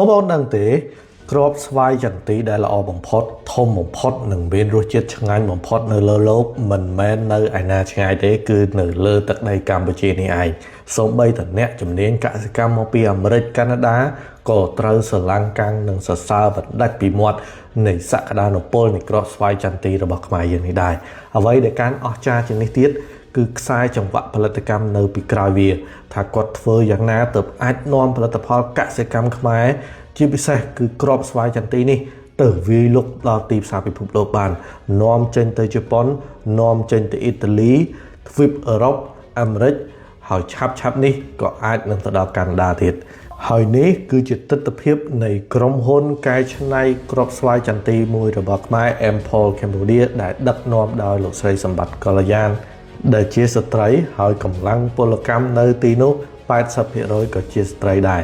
បងដឹងទេក្របស្វាយចន្ទីដែលល្អបំផុតធំបំផុតនិងមានរសជាតិឆ្ងាញ់បំផុតនៅលើលោកមិនមែននៅឯណាឆ្ងាយទេគឺនៅលើទឹកដីកម្ពុជានេះឯងសូម្បីតែអ្នកជំនាញកសិកម្មមកពីអាមេរិកកាណាដាក៏ត្រូវស្រឡាំងកាំងនិងសរសើរបណ្ដាច់ពីមាត់នៃសក្តានុពលនៃក្របស្វាយចន្ទីរបស់ខ្មែរយើងនេះដែរអ្វីដែលកាន់អស្ចារ្យជាងនេះទៀតគឺខ្សែចង្វាក់ផលិតកម្មនៅពីក្រោយវាថាគាត់ធ្វើយ៉ាងណាទើបអាចនាំផលិតផលកសិកម្មខ្មែរជាពិសេសគឺក្របស្វាយចន្ទីនេះទៅវាយលុកដល់ទីផ្សារពិភពលោកបាននាំចេញទៅជប៉ុននាំចេញទៅអ៊ីតាលីទ្វីបអឺរ៉ុបអាមេរិកហើយឆាប់នេះក៏អាចនឹងទៅដល់កាណាដាទៀតហើយនេះគឺជាទស្សនវិជ្ជានៃក្រុមហ៊ុនកែច្នៃក្របស្វាយចន្ទីមួយរបស់ខ្មែរ Ampol Cambodia ដែលដឹកនាំដោយលោកស្រីសម្បត្តិកល្យានដែលជាស្ត្រីហើយកម្លាំងពលកម្មនៅទីនោះ 80% ក៏ជាស្ត្រីដែរ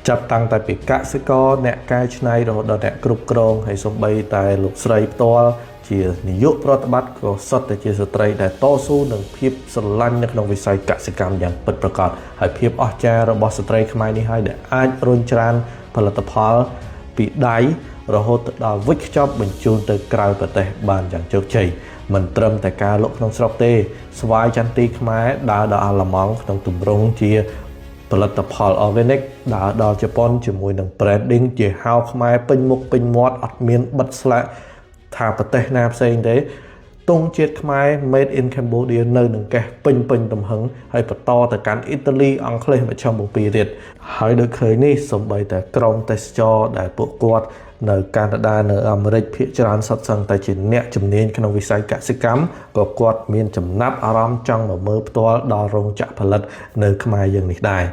ចាប់តាំងតែពីកសិករអ្នកកែច្នៃរហូតដល់អ្នកគ្រប់គ្រងហើយសូម្បីតែលោកស្រីផ្ទាល់ជានាយកប្រតិបត្តិក៏សុទ្ធតែជាស្ត្រីដែលតស៊ូនឹងភាពស្រឡាញ់នៅក្នុងវិស័យកសិកម្មយ៉ាងពិតប្រាកដហើយភាពអស្ចារ្យរបស់ស្ត្រីខ្មែរនេះហើយដែលអាចរុញច្រានផលិតផលពីដៃរហូតដល់វិចខ្ចប់បញ្ជូនទៅក្រៅប្រទេសបានយ៉ាងជោគជ័យមិនត្រឹមតែការលក់ក្នុងស្រុកទេស្វាយចន្ទីខ្មែរដើរដល់អាល្លឺម៉ង់ក្នុងទម្រង់ជាផលិតផល organic ដើរដល់ជប៉ុនជាមួយនឹង branding ជាហៅខ្មែរពេញមុខពេញមាត់អត់មានបិទស្លាកថាប្រទេសណាផ្សេងទេទង់ជាតិខ្មែរ made in Cambodia នៅនឹងកេះពេញទំហឹងហើយបន្តទៅកាន់អ៊ីតាលីអង់គ្លេសមជ្ឈមពីទៀតហើយដូចឃើញនេះសូម្បីតែក្រុមទេសចរដែលពួកគាត់នៅកាណាដានៅអាមេរិកភាគច្រើនសុទ្ធសឹងតែជាអ្នកជំនាញក្នុងវិស័យកសិកម្មក៏គាត់មានចំណាប់អារម្មណ៍ចង់មកមើលផ្ទាល់ដល់រោងចក្រផលិតនៅខ្មែរយើងនេះដែរ